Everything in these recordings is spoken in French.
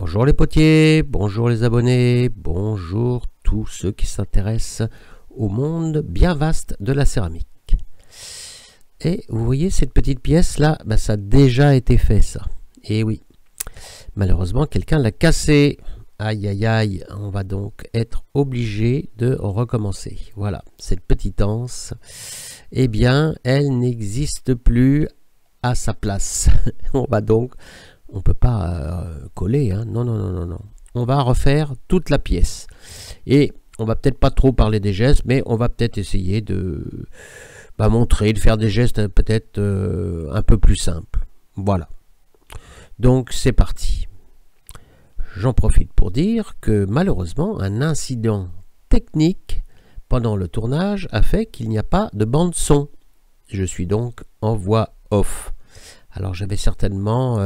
Bonjour les potiers, bonjour les abonnés, bonjour tous ceux qui s'intéressent au monde bien vaste de la céramique. Et vous voyez cette petite pièce là, ça a déjà été fait ça. Et oui, malheureusement quelqu'un l'a cassé. Aïe aïe aïe, on va donc être obligé de recommencer. Voilà, cette petite anse, eh bien elle n'existe plus à sa place. On ne peut pas coller, hein. Non. On va refaire toute la pièce. Et on va peut-être pas trop parler des gestes, mais on va peut-être essayer de montrer, de faire des gestes peut-être un peu plus simples. Voilà. Donc c'est parti. J'en profite pour dire que malheureusement, un incident technique pendant le tournage a fait qu'il n'y a pas de bande son. Je suis donc en voix off. Alors j'avais certainement,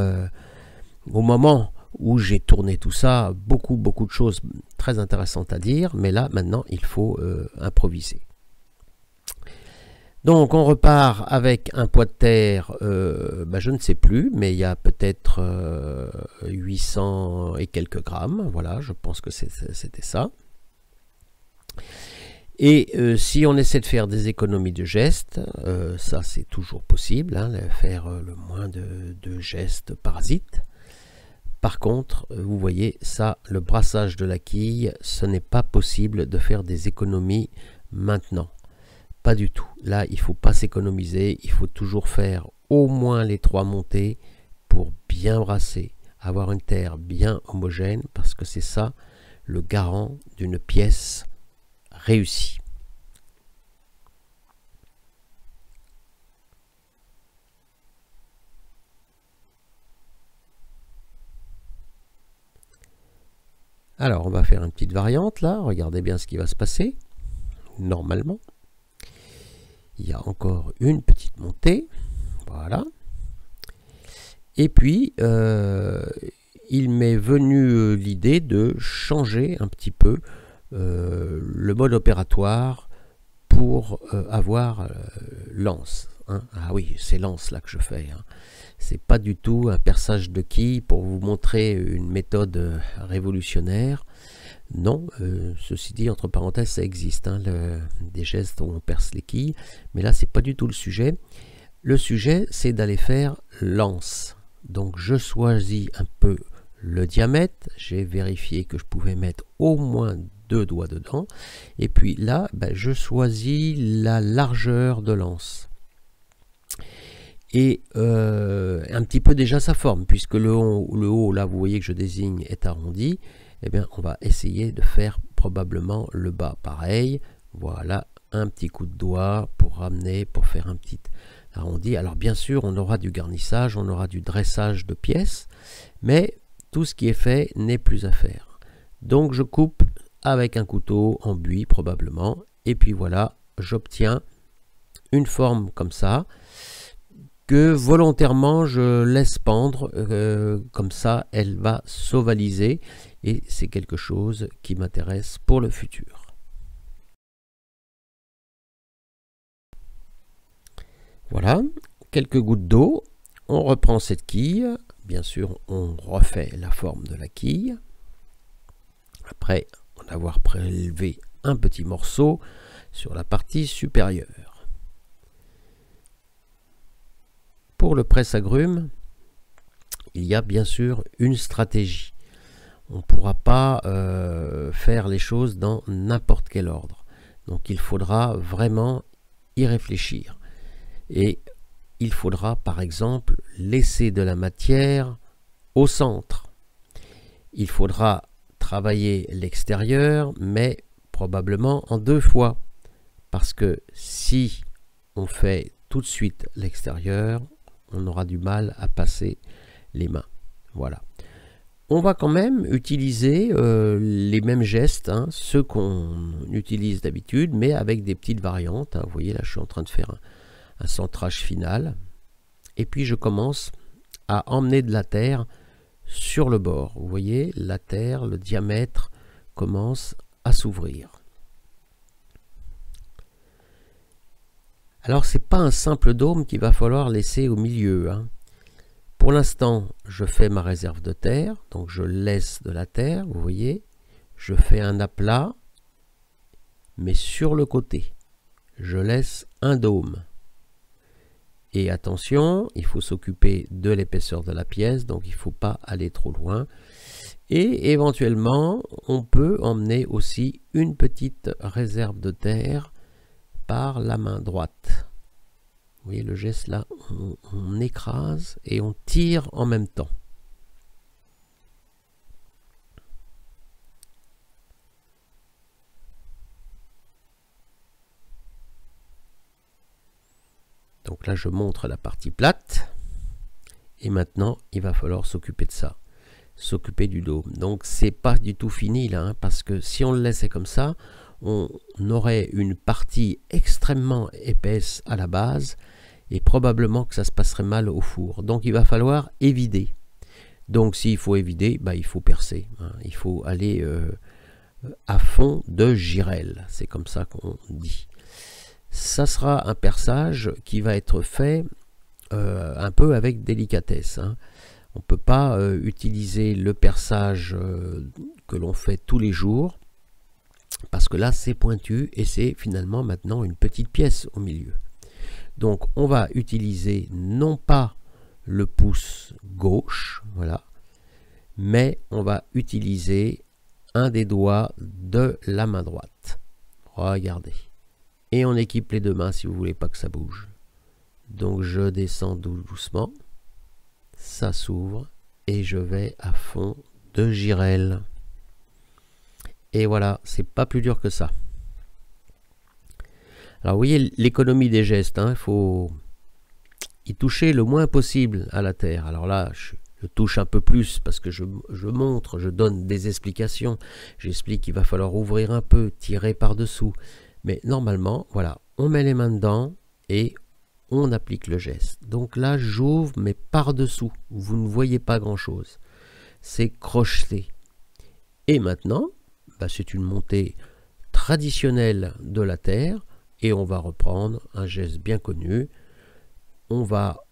au moment où j'ai tourné tout ça, beaucoup de choses très intéressantes à dire, mais là maintenant il faut improviser. Donc on repart avec un poids de terre, je ne sais plus, mais il y a peut-être 800 et quelques grammes, voilà, je pense que c'était ça. Et si on essaie de faire des économies de gestes, ça c'est toujours possible, hein, faire le moins de gestes parasites. Par contre, vous voyez ça, le brassage de la quille, ce n'est pas possible de faire des économies maintenant. Pas du tout. Là, il ne faut pas s'économiser, il faut toujours faire au moins les 3 montées pour bien brasser, avoir une terre bien homogène, parce que c'est ça le garant d'une pièce réussie. Alors, on va faire une petite variante là, regardez bien ce qui va se passer. Normalement, il y a encore une petite montée, voilà. Et puis, il m'est venu l'idée de changer un petit peu le mode opératoire pour avoir l'anse. Hein. Ah oui, c'est l'anse là que je fais. Hein. C'est pas du tout un perçage de quilles pour vous montrer une méthode révolutionnaire. Non, ceci dit, entre parenthèses, ça existe, hein, des gestes où on perce les quilles, mais là, c'est pas du tout le sujet. Le sujet, c'est d'aller faire l'anse. Donc, je choisis un peu le diamètre. J'ai vérifié que je pouvais mettre au moins 2 doigts dedans. Et puis là, je choisis la largeur de l'anse. Et un petit peu déjà sa forme, puisque le haut, là, vous voyez que je désigne, est arrondi. Eh bien, on va essayer de faire probablement le bas pareil. Voilà, un petit coup de doigt pour ramener, pour faire un petit arrondi. Alors, bien sûr, on aura du garnissage, on aura du dressage de pièces, mais tout ce qui est fait n'est plus à faire. Donc, je coupe avec un couteau en buis, probablement, et puis voilà, j'obtiens une forme comme ça, que volontairement je laisse pendre, comme ça elle va s'ovaliser et c'est quelque chose qui m'intéresse pour le futur. Voilà, quelques gouttes d'eau, on reprend cette quille, bien sûr on refait la forme de la quille, après en avoir prélevé un petit morceau sur la partie supérieure. Pour le presse-agrumes, il y a bien sûr une stratégie. On ne pourra pas faire les choses dans n'importe quel ordre. Donc il faudra vraiment y réfléchir. Et il faudra par exemple laisser de la matière au centre. Il faudra travailler l'extérieur, mais probablement en 2 fois. Parce que si on fait tout de suite l'extérieur, on aura du mal à passer les mains. Voilà. On va quand même utiliser les mêmes gestes, hein, ceux qu'on utilise d'habitude, mais avec des petites variantes. Hein. Vous voyez, là, je suis en train de faire un centrage final. Et puis, je commence à emmener de la terre sur le bord. Vous voyez, la terre, le diamètre commence à s'ouvrir. Alors, c'est pas un simple dôme qu'il va falloir laisser au milieu. Hein. Pour l'instant, je fais ma réserve de terre, donc je laisse de la terre, vous voyez. Je fais un aplat, mais sur le côté, je laisse un dôme. Et attention, il faut s'occuper de l'épaisseur de la pièce, donc il ne faut pas aller trop loin. Et éventuellement, on peut emmener aussi une petite réserve de terre par la main droite. Vous voyez le geste là, on écrase et on tire en même temps. Donc là, je montre la partie plate. Et maintenant, il va falloir s'occuper de ça. S'occuper du dôme. Donc, c'est pas du tout fini là, hein, parce que si on le laissait comme ça, on aurait une partie extrêmement épaisse à la base et probablement que ça se passerait mal au four. Donc, il va falloir évider. Donc, s'il faut évider, bah, il faut percer. Hein. Il faut aller à fond de girelle. C'est comme ça qu'on dit. Ça sera un perçage qui va être fait un peu avec délicatesse. Hein. On ne peut pas utiliser le perçage que l'on fait tous les jours, parce que là c'est pointu et c'est finalement maintenant une petite pièce au milieu. Donc on va utiliser non pas le pouce gauche, voilà, mais on va utiliser un des doigts de la main droite. Regardez. Et on équipe les deux mains si vous ne voulez pas que ça bouge. Donc je descends doucement, ça s'ouvre et je vais à fond de girelle. Et voilà, c'est pas plus dur que ça. Alors vous voyez l'économie des gestes, hein, il faut y toucher le moins possible à la terre. Alors là, je touche un peu plus parce que je montre, je donne des explications. J'explique qu'il va falloir ouvrir un peu, tirer par-dessous. Mais normalement, voilà, on met les mains dedans et on applique le geste. Donc là, j'ouvre, mais par-dessous. Vous ne voyez pas grand-chose. C'est crocheté. Et maintenant, bah, c'est une montée traditionnelle de la terre. Et on va reprendre un geste bien connu. On va,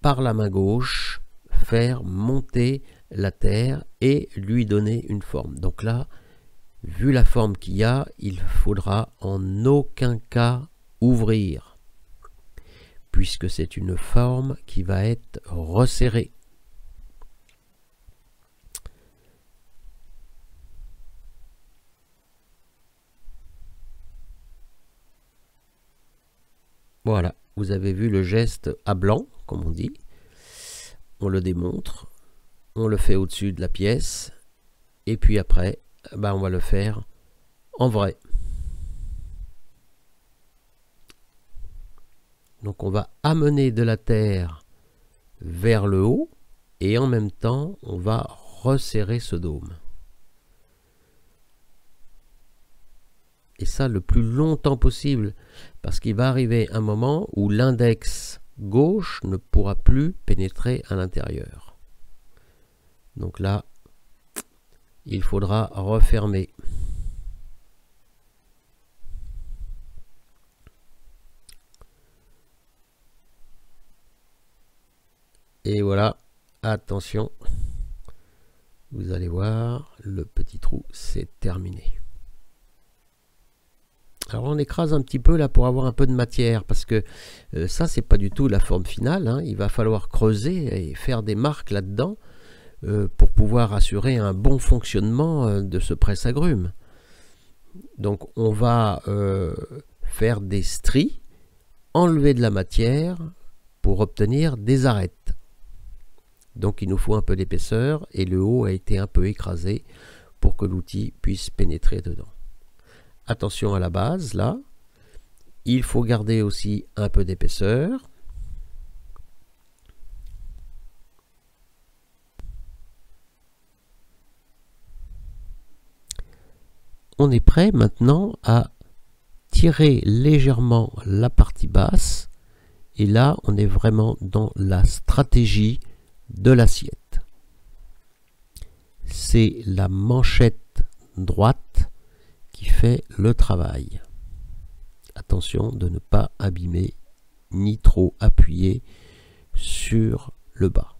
par la main gauche, faire monter la terre et lui donner une forme. Donc là, vu la forme qu'il y a, il faudra en aucun cas ouvrir, puisque c'est une forme qui va être resserrée. Voilà, vous avez vu le geste à blanc, comme on dit. On le démontre, on le fait au-dessus de la pièce, et puis après, bah, on va le faire en vrai. Donc on va amener de la terre vers le haut et en même temps on va resserrer ce dôme. Et ça le plus longtemps possible, parce qu'il va arriver un moment où l'index gauche ne pourra plus pénétrer à l'intérieur. Donc là, il faudra refermer. Et voilà, attention, vous allez voir, le petit trou, c'est terminé. Alors on écrase un petit peu là pour avoir un peu de matière, parce que ça c'est pas du tout la forme finale, hein. Il va falloir creuser et faire des marques là-dedans pour pouvoir assurer un bon fonctionnement de ce presse-agrumes. Donc on va faire des stries, enlever de la matière pour obtenir des arêtes. Donc il nous faut un peu d'épaisseur et le haut a été un peu écrasé pour que l'outil puisse pénétrer dedans. Attention à la base là, il faut garder aussi un peu d'épaisseur. On est prêt maintenant à tirer légèrement la partie basse et là on est vraiment dans la stratégie de l'assiette. C'est la manchette droite qui fait le travail. Attention de ne pas abîmer ni trop appuyer sur le bas.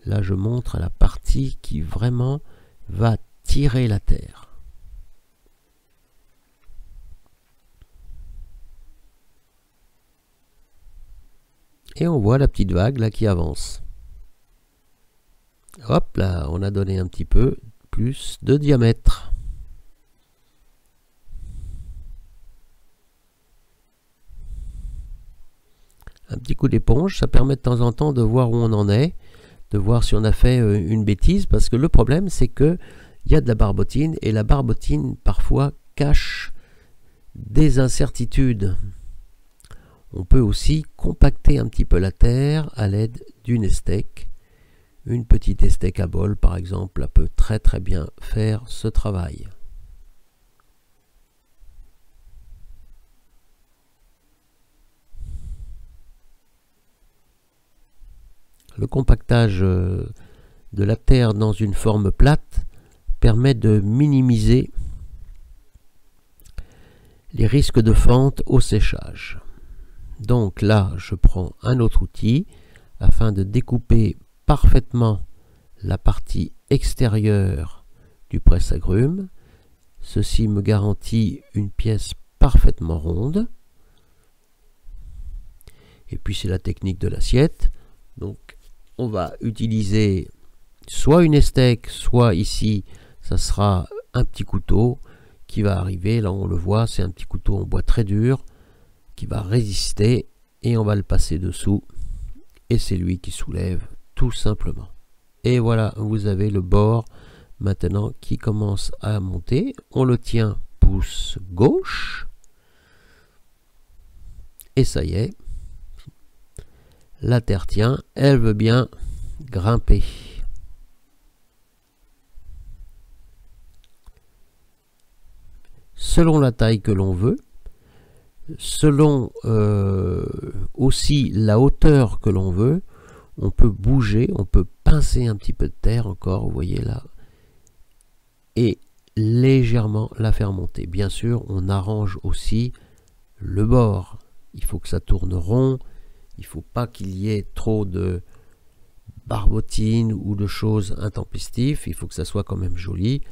Là, je montre la partie qui vraiment va tirer la terre. Et on voit la petite vague là qui avance. Hop là, on a donné un petit peu plus de diamètre. Un petit coup d'éponge, ça permet de temps en temps de voir où on en est, de voir si on a fait une bêtise, parce que le problème c'est que il y a de la barbotine, et la barbotine parfois cache des incertitudes. On peut aussi compacter un petit peu la terre à l'aide d'une estèque. Une petite estèque à bol par exemple, elle peut très très bien faire ce travail. Le compactage de la terre dans une forme plate permet de minimiser les risques de fente au séchage. Donc là, je prends un autre outil afin de découper parfaitement la partie extérieure du presse-agrumes. Ceci me garantit une pièce parfaitement ronde. Et puis c'est la technique de l'assiette. Donc on va utiliser soit une estèque, soit ici, ça sera un petit couteau qui va arriver. Là on le voit, c'est un petit couteau en bois très dur qui va résister et on va le passer dessous. Et c'est lui qui soulève tout simplement. Et voilà, vous avez le bord maintenant qui commence à monter. On le tient pouce gauche. Et ça y est. La terre tient, elle veut bien grimper. Selon la taille que l'on veut, selon aussi la hauteur que l'on veut, on peut bouger, on peut pincer un petit peu de terre encore, vous voyez là, et légèrement la faire monter. Bien sûr, on arrange aussi le bord. Il faut que ça tourne rond. Il ne faut pas qu'il y ait trop de barbotines ou de choses intempestives. Il faut que ça soit quand même joli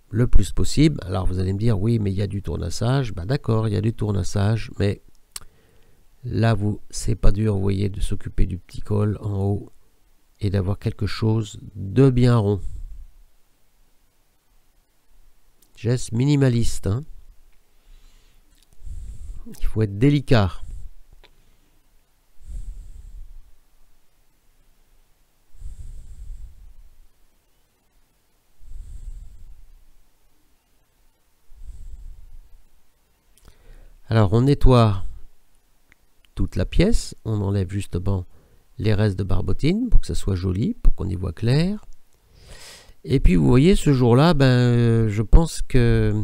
le plus possible. Alors vous allez me dire, oui, mais il y a du tournassage. Ben d'accord, il y a du tournassage, mais là, c'est pas dur, vous voyez, de s'occuper du petit col en haut et d'avoir quelque chose de bien rond. Geste minimaliste, hein. Il faut être délicat. Alors on nettoie toute la pièce, on enlève justement les restes de barbotine pour que ça soit joli, pour qu'on y voit clair. Et puis vous voyez, ce jour-là, je pense que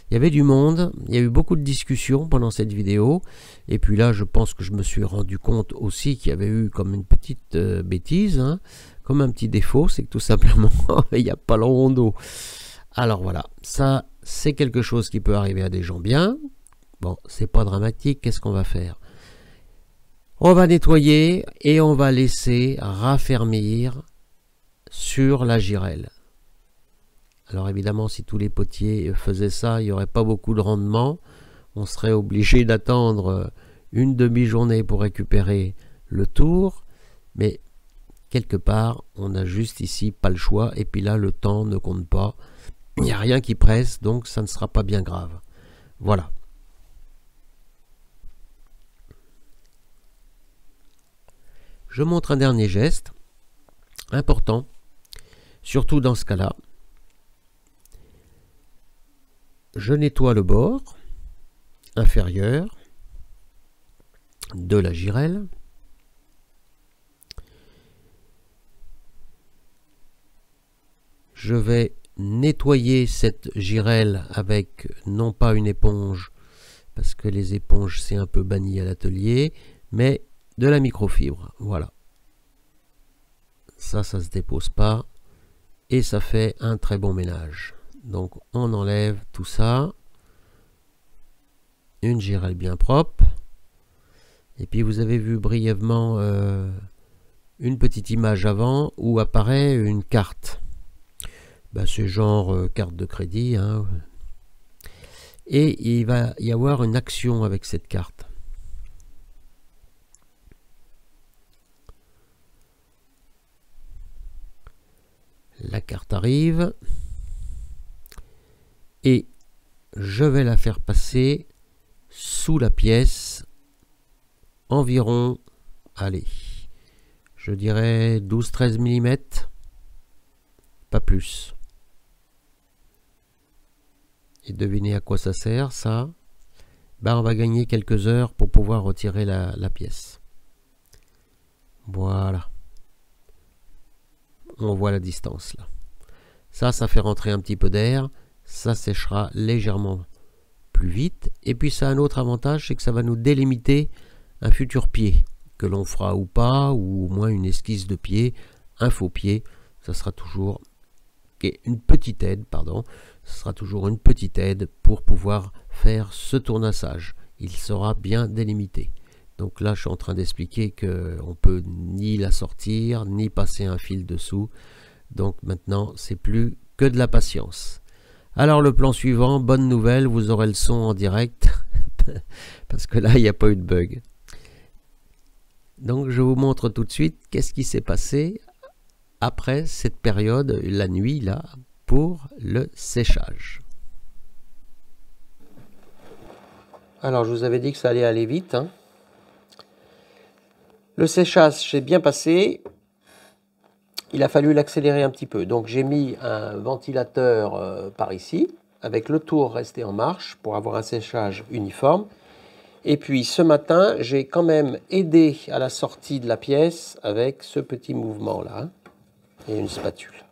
il y avait du monde, il y a eu beaucoup de discussions pendant cette vidéo. Et puis là, je pense que je me suis rendu compte aussi qu'il y avait eu comme une petite bêtise, hein, comme un petit défaut, c'est que tout simplement, il n'y a pas le rond d'eau. Alors voilà, ça c'est quelque chose qui peut arriver à des gens bien. Bon, c'est pas dramatique, qu'est-ce qu'on va faire? On va nettoyer et on va laisser raffermir sur la girelle. Alors évidemment, si tous les potiers faisaient ça, il n'y aurait pas beaucoup de rendement. On serait obligé d'attendre une demi-journée pour récupérer le tour. Mais quelque part, on a juste ici pas le choix. Et puis là, le temps ne compte pas. Il n'y a rien qui presse, donc ça ne sera pas bien grave. Voilà. Je montre un dernier geste important, surtout dans ce cas-là. Je nettoie le bord inférieur de la girelle. Je vais nettoyer cette girelle avec non pas une éponge, parce que les éponges c'est un peu banni à l'atelier, mais de la microfibre. Voilà. Ça se dépose pas et ça fait un très bon ménage. Donc on enlève tout ça. Une girelle bien propre. Et puis vous avez vu brièvement une petite image avant où apparaît une carte. Ben, c'est genre carte de crédit, hein. Et il va y avoir une action avec cette carte. La carte arrive et je vais la faire passer sous la pièce environ, allez, je dirais 12-13 mm, pas plus. Et devinez à quoi ça sert, ça? Ben, on va gagner quelques heures pour pouvoir retirer la pièce. Voilà. On voit la distance là. Ça fait rentrer un petit peu d'air. Ça séchera légèrement plus vite. Et puis ça a un autre avantage, c'est que ça va nous délimiter un futur pied, que l'on fera ou pas, ou au moins une esquisse de pied, un faux pied. Ça sera toujours une petite aide, pardon. Ce sera toujours une petite aide pour pouvoir faire ce tournassage. Il sera bien délimité. Donc là, je suis en train d'expliquer qu'on peut ni la sortir, ni passer un fil dessous. Donc maintenant, c'est plus que de la patience. Alors le plan suivant, bonne nouvelle, vous aurez le son en direct, parce que là, il n'y a pas eu de bug. Donc je vous montre tout de suite qu'est-ce qui s'est passé après cette période, la nuit, là, pour le séchage. Alors je vous avais dit que ça allait aller vite, hein. Le séchage s'est bien passé. Il a fallu l'accélérer un petit peu. Donc j'ai mis un ventilateur par ici, avec le tour resté en marche pour avoir un séchage uniforme. Et puis ce matin, j'ai quand même aidé à la sortie de la pièce avec ce petit mouvement-là, hein, et une spatule.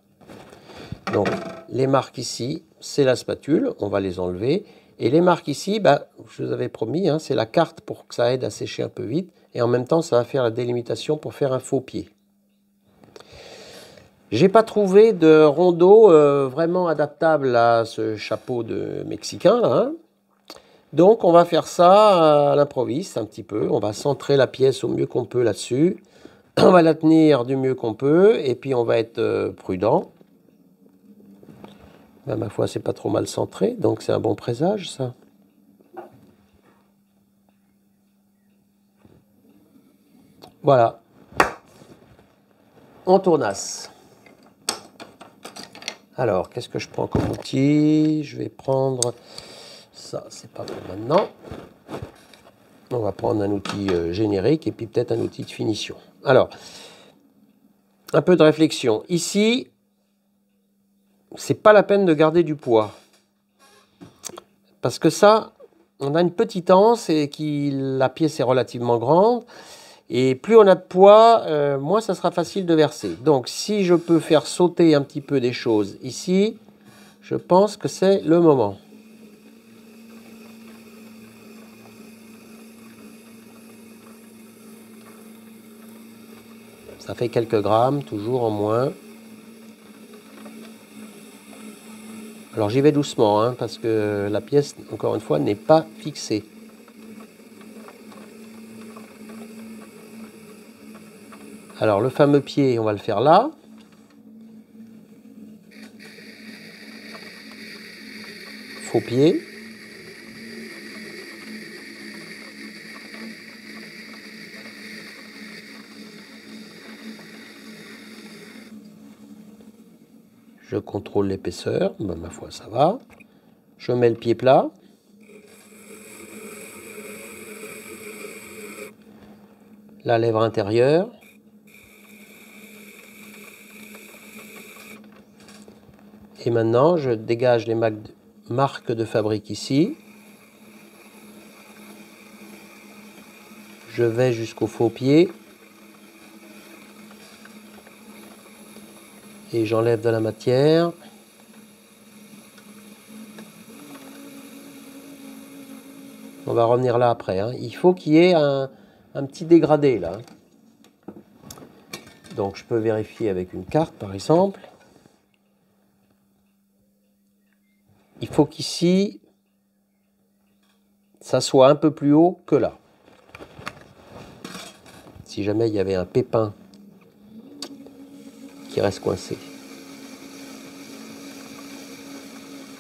Donc les marques ici, c'est la spatule, on va les enlever. Et les marques ici, bah, je vous avais promis, hein, c'est la carte pour que ça aide à sécher un peu vite. Et en même temps, ça va faire la délimitation pour faire un faux pied. J'ai pas trouvé de rondeau vraiment adaptable à ce chapeau de Mexicain, là, hein. Donc on va faire ça à l'improviste un petit peu. On va centrer la pièce au mieux qu'on peut là-dessus. On va la tenir du mieux qu'on peut. Et puis on va être prudent. Ben, ma foi, c'est pas trop mal centré. Donc c'est un bon présage, ça. Voilà. On tournasse. Alors, qu'est-ce que je prends comme outil? Je vais prendre... Ça, c'est pas pour maintenant. On va prendre un outil générique et puis peut-être un outil de finition. Alors, un peu de réflexion. Ici, c'est pas la peine de garder du poids. Parce que ça, on a une petite anse et la pièce est relativement grande. Et plus on a de poids, moins ça sera facile de verser. Donc, si je peux faire sauter un petit peu des choses ici, je pense que c'est le moment. Ça fait quelques grammes, toujours en moins. Alors j'y vais doucement, hein, parce que la pièce, encore une fois, n'est pas fixée. Alors le fameux pied, on va le faire là. Faux pied. Je contrôle l'épaisseur, ben, ma foi ça va. Je mets le pied plat. La lèvre intérieure. Et maintenant, je dégage les marques de fabrique ici. Je vais jusqu'au faux pied. Et j'enlève de la matière. On va revenir là après, hein. Il faut qu'il y ait un petit dégradé là. Donc je peux vérifier avec une carte par exemple. Il faut qu'ici, ça soit un peu plus haut que là. Si jamais il y avait un pépin qui reste coincé.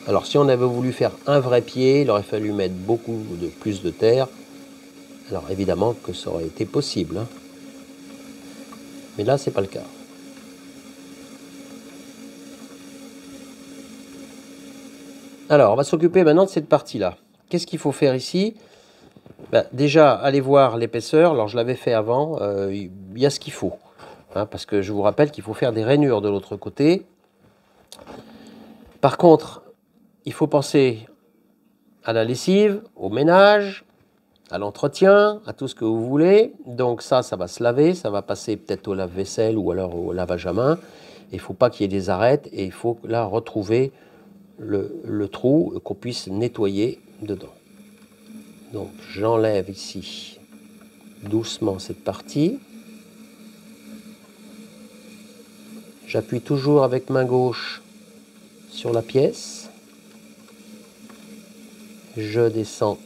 Alors si on avait voulu faire un vrai pied, il aurait fallu mettre plus de terre. Alors évidemment que ça aurait été possible, hein. Mais là c'est pas le cas. Alors on va s'occuper maintenant de cette partie-là. Qu'est-ce qu'il faut faire ici? Déjà, allez voir l'épaisseur. Alors je l'avais fait avant, il y a ce qu'il faut. Hein, parce que je vous rappelle qu'il faut faire des rainures de l'autre côté. Par contre, il faut penser à la lessive, au ménage, à l'entretien, à tout ce que vous voulez. Donc ça va se laver, ça va passer peut-être au lave-vaisselle ou alors au lavage à main. Il ne faut pas qu'il y ait des arêtes et il faut là retrouver le trou qu'on puisse nettoyer dedans. Donc j'enlève ici doucement cette partie. J'appuie toujours avec main gauche sur la pièce. Je descends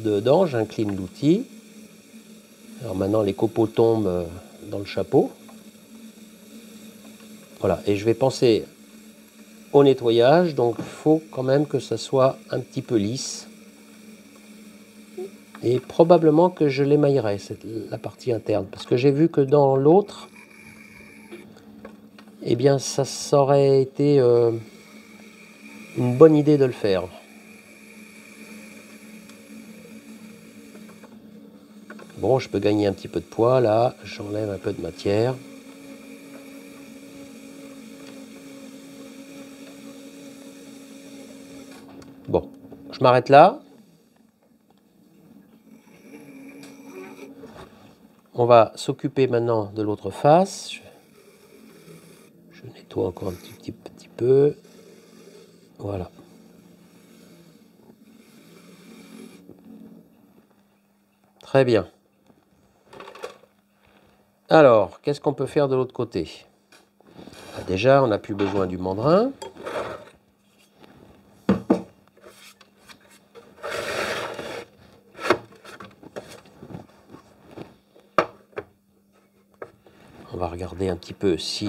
dedans, j'incline l'outil. Alors maintenant les copeaux tombent dans le chapeau. Voilà, et je vais penser au nettoyage, donc il faut quand même que ça soit un petit peu lisse. Et probablement que je l'émaillerai, la partie interne, parce que j'ai vu que dans l'autre, eh bien ça aurait été une bonne idée de le faire. Bon, je peux gagner un petit peu de poids là, j'enlève un peu de matière. Bon, je m'arrête là. On va s'occuper maintenant de l'autre face. Je nettoie encore un petit peu. Voilà. Très bien. Alors, qu'est-ce qu'on peut faire de l'autre côté? Déjà, on n'a plus besoin du mandrin. On va regarder un petit peu si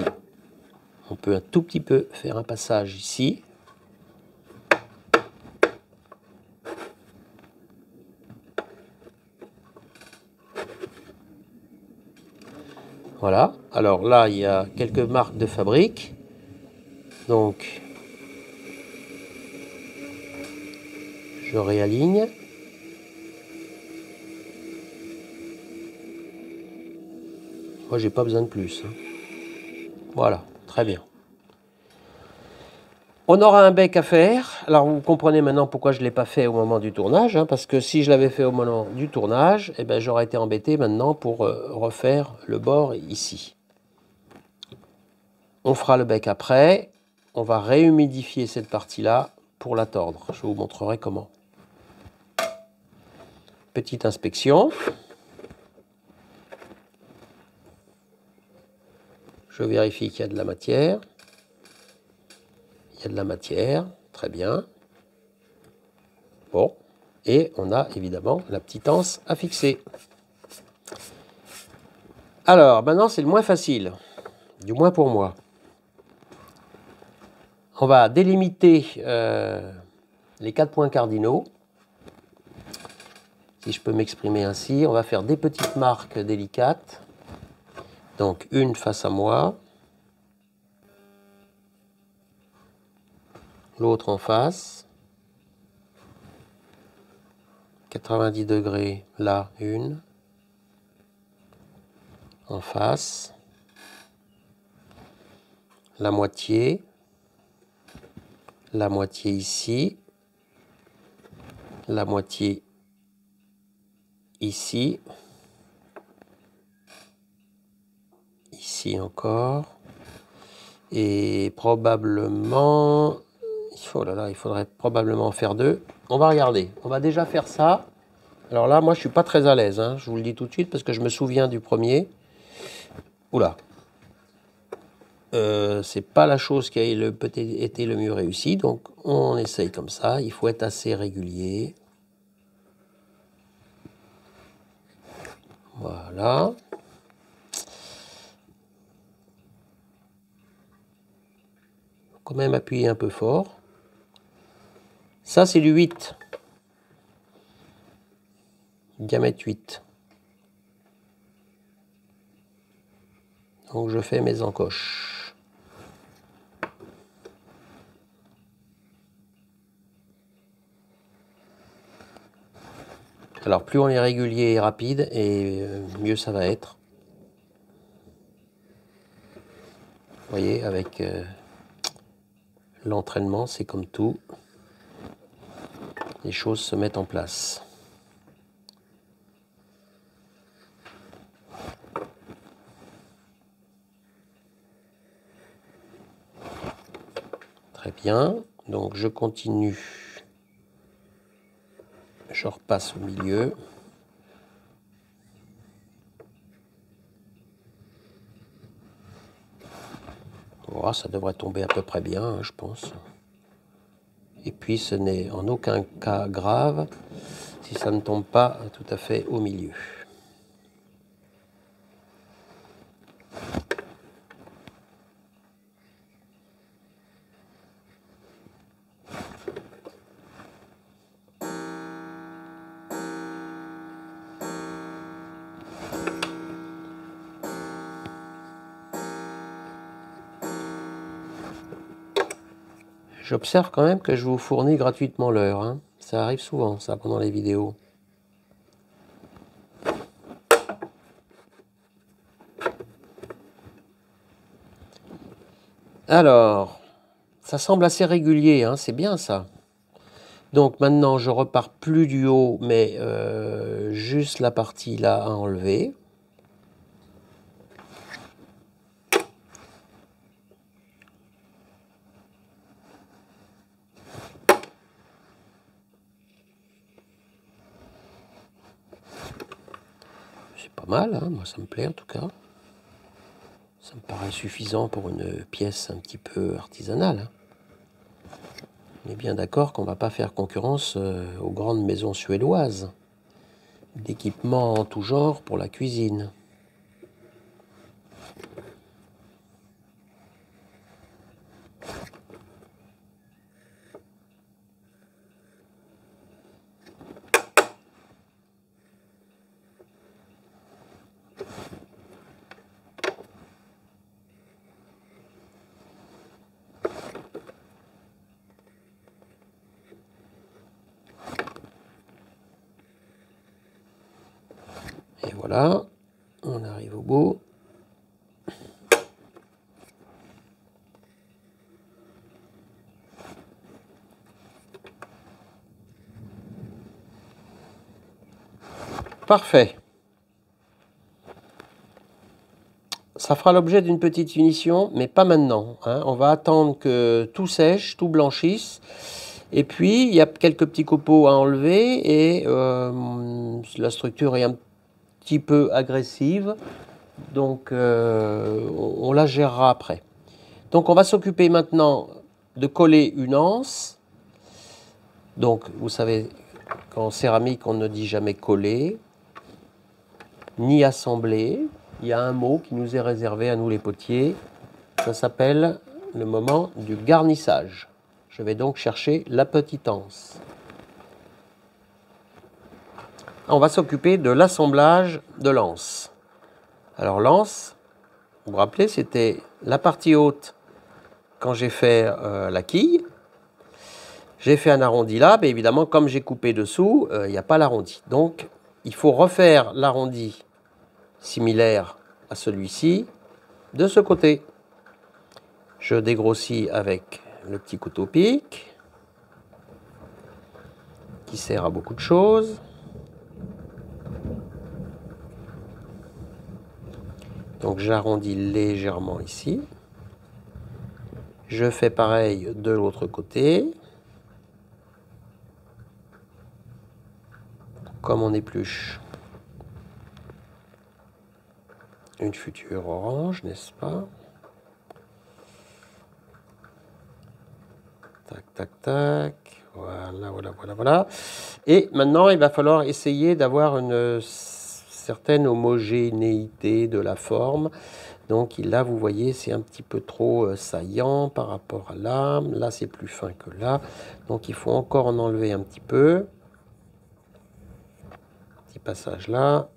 on peut un tout petit peu faire un passage ici. Voilà. Alors là, il y a quelques marques de fabrique. Donc, je réaligne. Moi, j'ai pas besoin de plus. Voilà, très bien. On aura un bec à faire. Alors, vous comprenez maintenant pourquoi je ne l'ai pas fait au moment du tournage. Parce que si je l'avais fait au moment du tournage, eh ben, j'aurais été embêté maintenant pour refaire le bord ici. On fera le bec après. On va réhumidifier cette partie-là pour la tordre. Je vous montrerai comment. Petite inspection. Je vérifie qu'il y a de la matière. Il y a de la matière, très bien. Bon, et on a évidemment la petite anse à fixer. Alors, maintenant c'est le moins facile, du moins pour moi. On va délimiter les 4 points cardinaux. Si je peux m'exprimer ainsi, on va faire des petites marques délicates. Donc une face à moi, l'autre en face, 90 degrés, là une, en face, la moitié ici, la moitié ici, ici encore, et probablement, oh là là, il faudrait probablement en faire 2. On va regarder, on va déjà faire ça. Alors là, moi je suis pas très à l'aise, hein, je vous le dis tout de suite parce que je me souviens du premier. Oula, c'est pas la chose qui a peut-être été le mieux réussi, donc on essaye comme ça. Il faut être assez régulier. Voilà. quand même appuyer un peu fort. Ça, c'est du 8. Diamètre 8. Donc je fais mes encoches. Alors plus on est régulier et rapide, et mieux ça va être. Vous voyez, avec l'entraînement, c'est comme tout. Les choses se mettent en place. Très bien, donc je continue. Je repasse au milieu. Voilà, ça devrait tomber à peu près bien, hein, je pense. Et puis ce n'est en aucun cas grave si ça ne tombe pas tout à fait au milieu. J'observe quand même que je vous fournis gratuitement l'heure, hein. Ça arrive souvent, ça, pendant les vidéos. Alors, ça semble assez régulier, hein, c'est bien ça. Donc maintenant, je repars plus du haut, mais juste la partie là à enlever. C'est pas mal, hein, moi ça me plaît en tout cas. Ça me paraît suffisant pour une pièce un petit peu artisanale, hein. On est bien d'accord qu'on ne va pas faire concurrence aux grandes maisons suédoises d'équipements en tout genre pour la cuisine. Et voilà, on arrive au bout. Parfait. Ça fera l'objet d'une petite finition, mais pas maintenant, hein. On va attendre que tout sèche, tout blanchisse. Et puis, il y a quelques petits copeaux à enlever et la structure est un petit peu agressive. Donc, on la gérera après. Donc, on va s'occuper maintenant de coller une anse. Donc, vous savez qu'en céramique, on ne dit jamais coller, ni assembler. Il y a un mot qui nous est réservé à nous les potiers. Ça s'appelle le moment du garnissage. Je vais donc chercher la petite anse. On va s'occuper de l'assemblage de l'anse. Alors l'anse, vous vous rappelez, c'était la partie haute quand j'ai fait la quille. J'ai fait un arrondi là, mais évidemment, comme j'ai coupé dessous, il n'y a pas l'arrondi. Donc, il faut refaire l'arrondi similaire à celui-ci de ce côté. Je dégrossis avec le petit couteau pique qui sert à beaucoup de choses. Donc j'arrondis légèrement ici. Je fais pareil de l'autre côté. Comme on épluche une future orange, n'est-ce pas? Tac, tac, tac. Voilà, voilà, voilà, voilà. Et maintenant, il va falloir essayer d'avoir une certaine homogénéité de la forme. Donc là, vous voyez, c'est un petit peu trop saillant par rapport à là. Là, c'est plus fin que là. Donc il faut encore en enlever un petit peu. Petit passage là.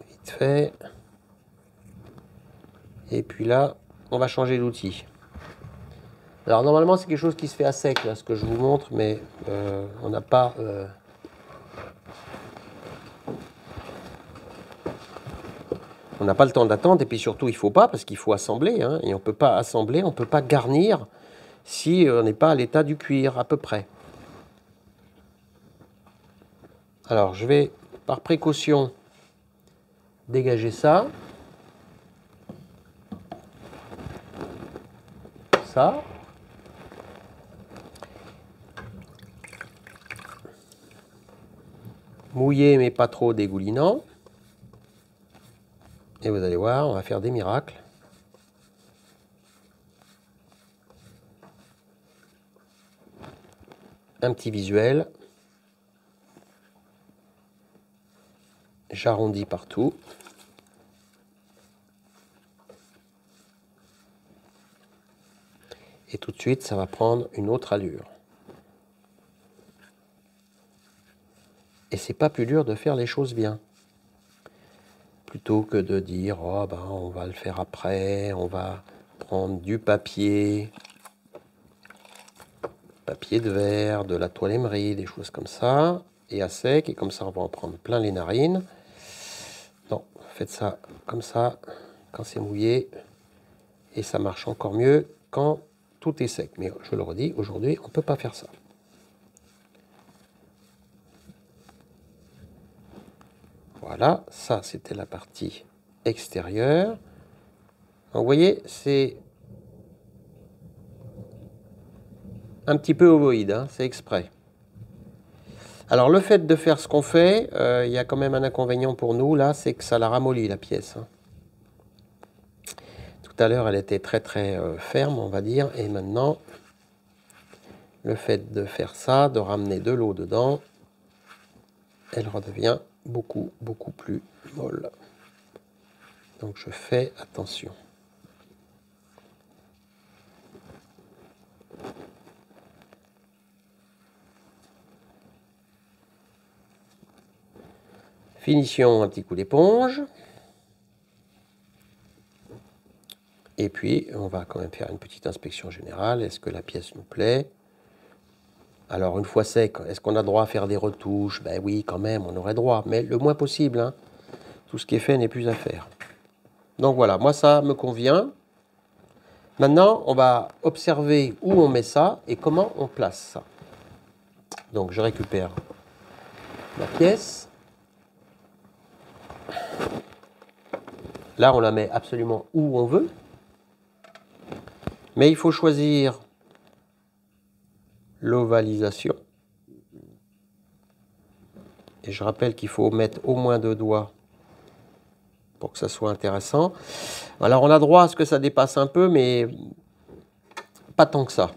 Vite fait. Et puis là, on va changer d'outil. Alors normalement, c'est quelque chose qui se fait à sec, là, ce que je vous montre, mais on n'a pas... On n'a pas le temps d'attendre, et puis surtout, il ne faut pas, parce qu'il faut assembler, hein, et on ne peut pas assembler, on ne peut pas garnir si on n'est pas à l'état du cuir, à peu près. Alors, je vais, par précaution, dégager ça. Ça. Mouillé, mais pas trop dégoulinant. Et vous allez voir, on va faire des miracles. Un petit visuel. J'arrondis partout. Et tout de suite, ça va prendre une autre allure. Et c'est pas plus dur de faire les choses bien. Plutôt que de dire, oh ben, on va le faire après, on va prendre du papier, papier de verre, de la toile émerie, des choses comme ça, et à sec, et comme ça on va en prendre plein les narines. Non, faites ça comme ça, quand c'est mouillé, et ça marche encore mieux quand tout est sec. Mais je le redis, aujourd'hui, on ne peut pas faire ça. Voilà, ça c'était la partie extérieure. Donc, vous voyez, c'est un petit peu ovoïde, hein, c'est exprès. Alors le fait de faire ce qu'on fait, il y a quand même un inconvénient pour nous, là, c'est que ça la ramollit la pièce. Hein. Tout à l'heure, elle était très ferme, on va dire, et maintenant, le fait de faire ça, de ramener de l'eau dedans, elle redevient beaucoup plus molle. Donc je fais attention. Finition, un petit coup d'éponge. Et puis, on va quand même faire une petite inspection générale. Est-ce que la pièce nous plaît? Alors, une fois sec, est-ce qu'on a droit à faire des retouches? Ben oui, quand même, on aurait droit, mais le moins possible. Hein. Tout ce qui est fait n'est plus à faire. Donc voilà, moi ça me convient. Maintenant, on va observer où on met ça et comment on place ça. Donc, je récupère la pièce. Là, on la met absolument où on veut. Mais il faut choisir l'ovalisation. Et je rappelle qu'il faut mettre au moins 2 doigts pour que ça soit intéressant. Alors, on a droit à ce que ça dépasse un peu, mais pas tant que ça.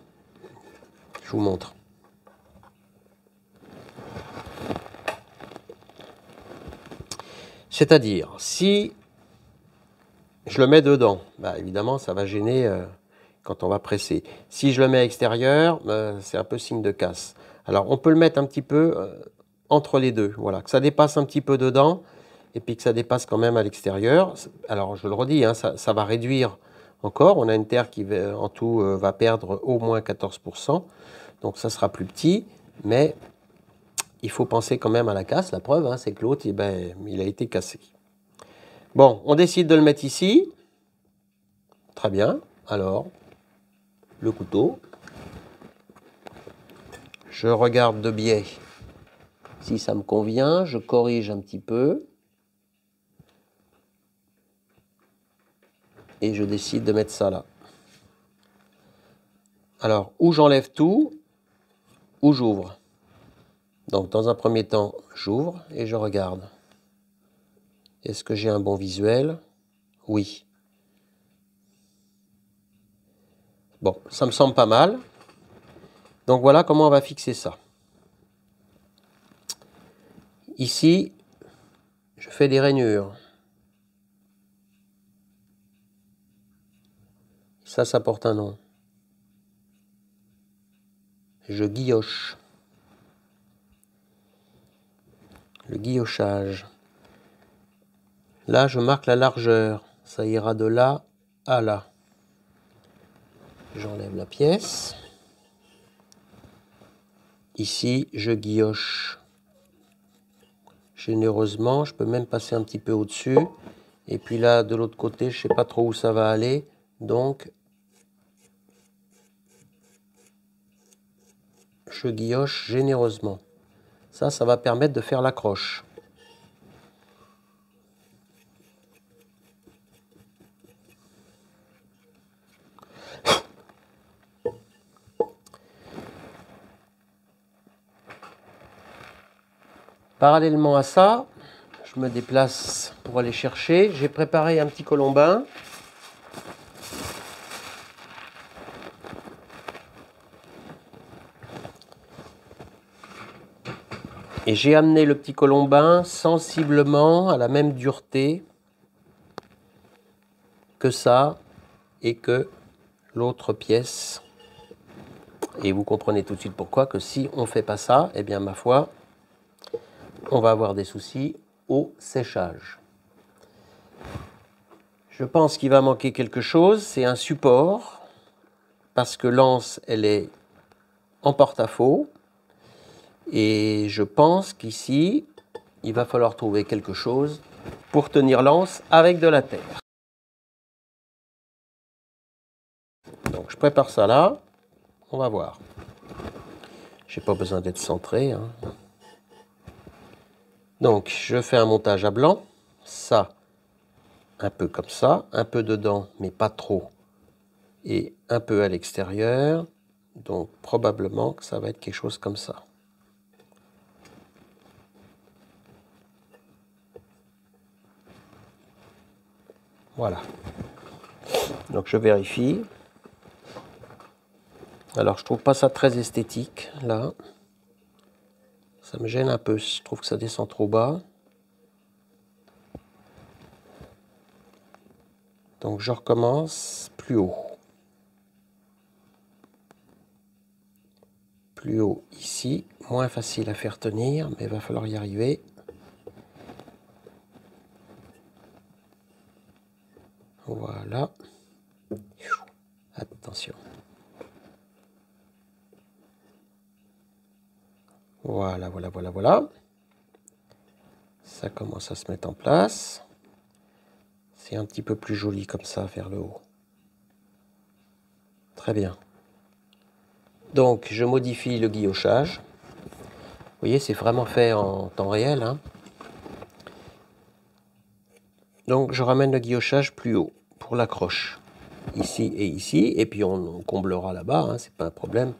Je vous montre. C'est-à-dire, si je le mets dedans, bah évidemment, ça va gêner quand on va presser. Si je le mets à l'extérieur, c'est un peu signe de casse. Alors, on peut le mettre un petit peu entre les deux, voilà, que ça dépasse un petit peu dedans, et puis que ça dépasse quand même à l'extérieur. Alors, je le redis, hein, ça va réduire encore. On a une terre qui, en tout, va perdre au moins 14%, donc ça sera plus petit, mais il faut penser quand même à la casse. La preuve, hein, c'est que l'autre, eh ben, il a été cassé. Bon, on décide de le mettre ici. Très bien. Alors, le couteau. Je regarde de biais si ça me convient. Je corrige un petit peu. Et je décide de mettre ça là. Alors, ou j'enlève tout, ou j'ouvre. Donc, dans un premier temps, j'ouvre et je regarde. Est-ce que j'ai un bon visuel? Oui. Bon, ça me semble pas mal. Donc, voilà comment on va fixer ça. Ici, Je fais des rainures. Ça porte un nom. Je guilloche. Le guillochage. Là, je marque la largeur. Ça ira de là à là. J'enlève la pièce. Ici, je guilloche. Généreusement, je peux même passer un petit peu au-dessus. Et puis là, de l'autre côté, je ne sais pas trop où ça va aller. Donc, je guilloche généreusement. Ça va permettre de faire l'accroche. Parallèlement à ça, je me déplace pour aller chercher. J'ai préparé un petit colombin. Et j'ai amené le petit colombin sensiblement à la même dureté que ça et que l'autre pièce. Et vous comprenez tout de suite pourquoi que si on ne fait pas ça, eh bien ma foi, on va avoir des soucis au séchage. Je pense qu'il va manquer quelque chose, c'est un support, parce que l'anse, elle est en porte-à-faux. Et je pense qu'ici, il va falloir trouver quelque chose pour tenir l'anse avec de la terre. Donc je prépare ça là, on va voir. J'ai pas besoin d'être centré, hein. Donc je fais un montage à blanc, ça, un peu comme ça, un peu dedans, mais pas trop, et un peu à l'extérieur. Donc probablement que ça va être quelque chose comme ça. Voilà. Donc je vérifie. Alors je trouve pas ça très esthétique, là. Ça me gêne un peu, je trouve que ça descend trop bas. Donc je recommence plus haut. Plus haut ici, moins facile à faire tenir, mais il va falloir y arriver. Voilà. Attention. Voilà, voilà, voilà, voilà. Ça commence à se mettre en place. C'est un petit peu plus joli comme ça vers le haut. Très bien. Donc je modifie le guillochage. Vous voyez, c'est vraiment fait en temps réel, hein. Donc je ramène le guillochage plus haut pour l'accroche. Ici et ici. Et puis on comblera là-bas, hein, c'est pas un problème.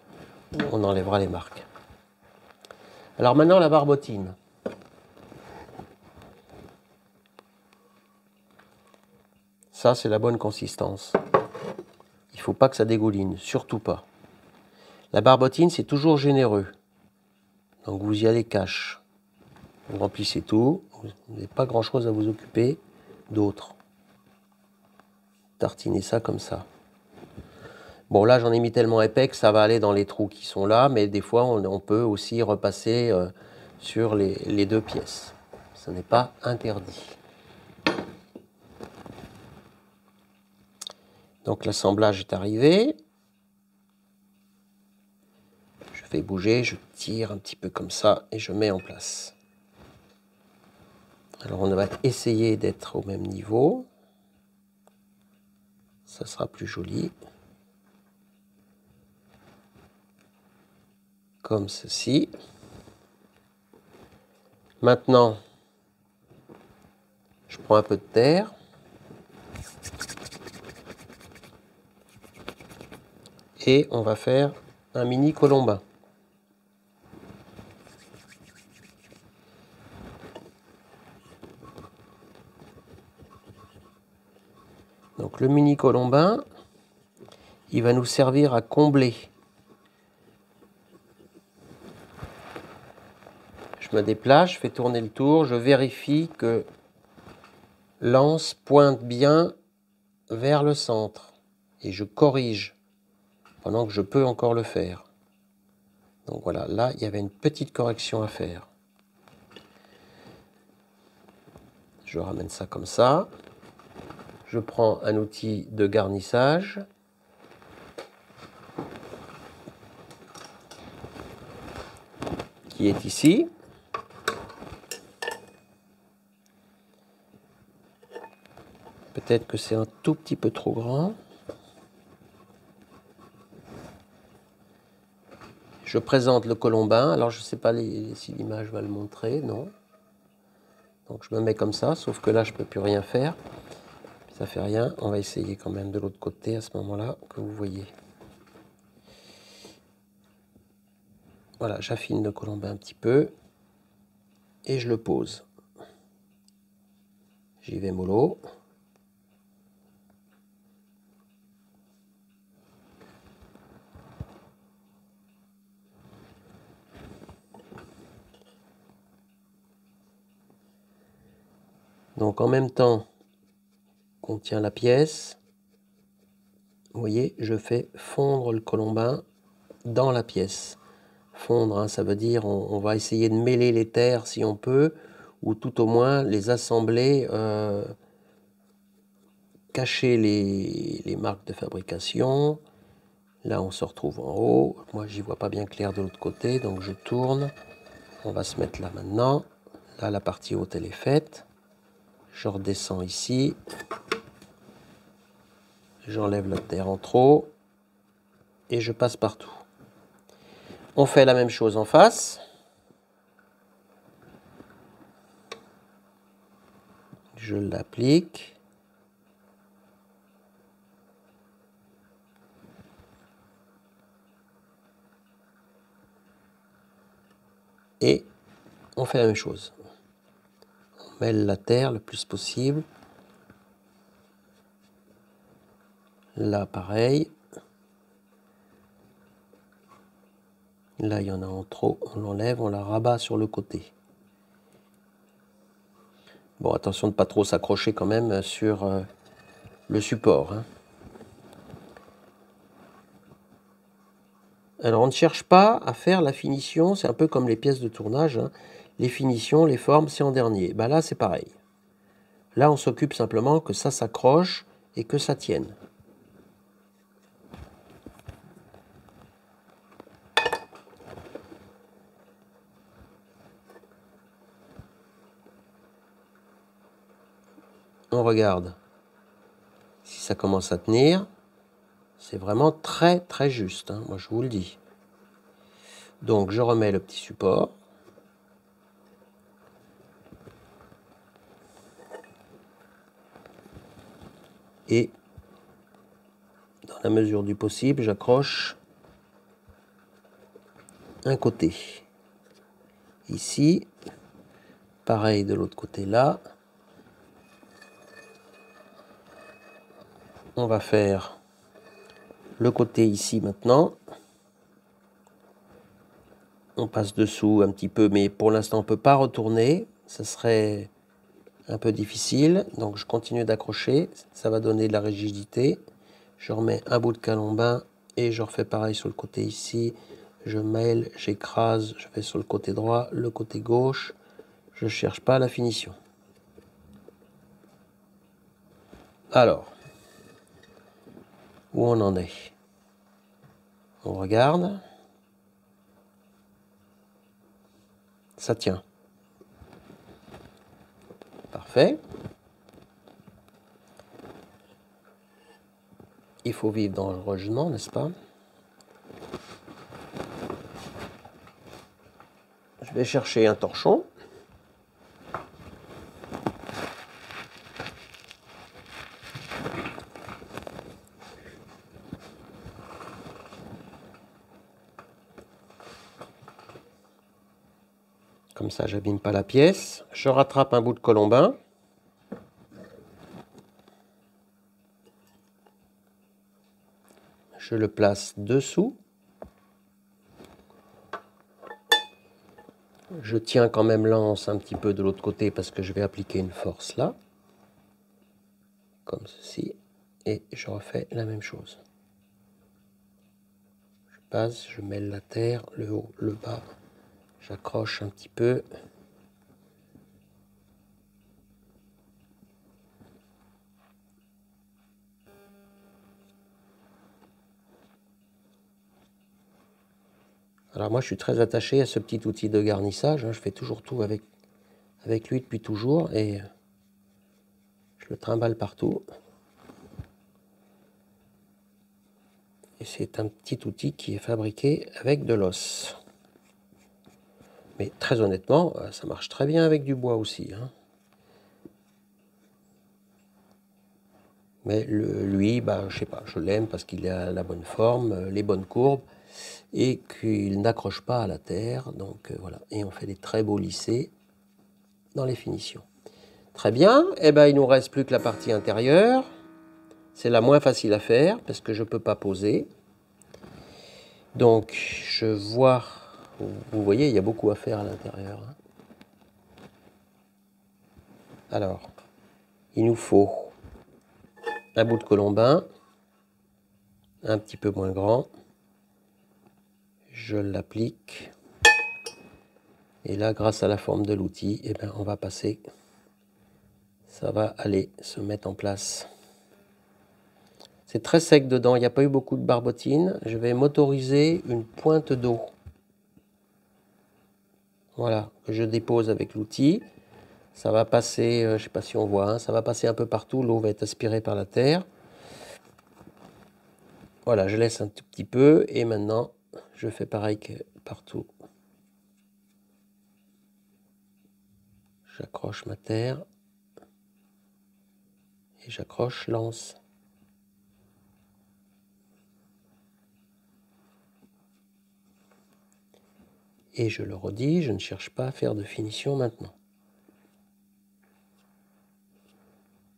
On enlèvera les marques. Alors maintenant la barbotine. Ça, c'est la bonne consistance. Il ne faut pas que ça dégouline, surtout pas. La barbotine, c'est toujours généreux. Donc vous y allez cash. Vous remplissez tout. Vous n'avez pas grand-chose à vous occuper d'autre. Tartinez ça comme ça. Bon, là, j'en ai mis tellement épais que ça va aller dans les trous qui sont là, mais des fois, on peut aussi repasser sur les deux pièces. Ce n'est pas interdit. Donc l'assemblage est arrivé. Je fais bouger, je tire un petit peu comme ça et je mets en place. Alors on va essayer d'être au même niveau. Ça sera plus joli. Comme ceci. Maintenant, je prends un peu de terre. Et on va faire un mini colombin. Donc le mini colombin, il va nous servir à combler. Je Je me déplace, je fais tourner le tour, je vérifie que l'anse pointe bien vers le centre et je corrige pendant que je peux encore le faire. Donc voilà, là il y avait une petite correction à faire. Je ramène ça comme ça. Je prends un outil de garnissage. Qui est ici. Peut-être que c'est un tout petit peu trop grand. Je présente le colombin. Alors je ne sais pas si l'image va le montrer, non. Donc je me mets comme ça, sauf que là je ne peux plus rien faire. Ça fait rien. On va essayer quand même de l'autre côté à ce moment-là, que vous voyez. Voilà, j'affine le colombin un petit peu. Et je le pose. J'y vais mollo. Donc en même temps qu'on tient la pièce, vous voyez, je fais fondre le colombin dans la pièce. Fondre, hein, ça veut dire on va essayer de mêler les terres si on peut, ou tout au moins les assembler, cacher les marques de fabrication. Là on se retrouve en haut, moi j'y vois pas bien clair de l'autre côté, donc je tourne. On va se mettre là maintenant. Là la partie haute elle est faite. Je redescends ici. J'enlève la terre en trop. Et je passe partout. On fait la même chose en face. Je l'applique. Et on fait la même chose. On mêle la terre le plus possible. Là, pareil. Là, il y en a en trop. On l'enlève, on la rabat sur le côté. Bon, attention de ne pas trop s'accrocher quand même sur le support. Hein. Alors, on ne cherche pas à faire la finition. C'est un peu comme les pièces de tournage. Hein. Les finitions, les formes, c'est en dernier. Ben là, c'est pareil. Là, on s'occupe simplement que ça s'accroche et que ça tienne. On regarde si ça commence à tenir. C'est vraiment très très juste, hein, moi je vous le dis. Donc je remets le petit support. Et dans la mesure du possible, j'accroche un côté. Ici, pareil de l'autre côté là. On va faire le côté ici maintenant. On passe dessous un petit peu, mais pour l'instant on ne peut pas retourner. Ça serait un peu difficile. Donc je continue d'accrocher. Ça va donner de la rigidité. Je remets un bout de calombin et je refais pareil sur le côté ici. Je mêle, j'écrase, je vais sur le côté droit, le côté gauche. Je ne cherche pas la finition. Alors, où on en est? On regarde. Ça tient. Parfait. Il faut vivre dans le rangement, n'est-ce pas? Je vais chercher un torchon. Comme ça, j'abîme pas la pièce. Je rattrape un bout de colombin. Je le place dessous. Je tiens quand même l'anse un petit peu de l'autre côté parce que je vais appliquer une force là, comme ceci, et je refais la même chose. Je passe, je mêle la terre, le haut, le bas, j'accroche un petit peu. Alors moi je suis très attaché à ce petit outil de garnissage, hein. Je fais toujours tout avec lui depuis toujours et je le trimballe partout. Et c'est un petit outil qui est fabriqué avec de l'os. Mais très honnêtement, ça marche très bien avec du bois aussi, hein. Mais lui, bah, je sais pas, je l'aime parce qu'il a la bonne forme, les bonnes courbes et qu'il n'accroche pas à la terre. Donc voilà, et on fait des très beaux lissés dans les finitions. Très bien, et ben il nous reste plus que la partie intérieure. C'est la moins facile à faire parce que je ne peux pas poser. Donc je vois, vous voyez, il y a beaucoup à faire à l'intérieur, hein. Alors, il nous faut un bout de colombin, un petit peu moins grand. Je l'applique. Et là, grâce à la forme de l'outil, eh ben, on va passer. Ça va aller se mettre en place. C'est très sec dedans, il n'y a pas eu beaucoup de barbotine. Je vais m'autoriser une pointe d'eau. Voilà, que je dépose avec l'outil. Ça va passer, je ne sais pas si on voit, hein, ça va passer un peu partout. L'eau va être aspirée par la terre. Voilà, je laisse un tout petit peu. Et maintenant, je fais pareil que partout. J'accroche ma terre. Et j'accroche l'anse. Et je le redis, je ne cherche pas à faire de finition maintenant.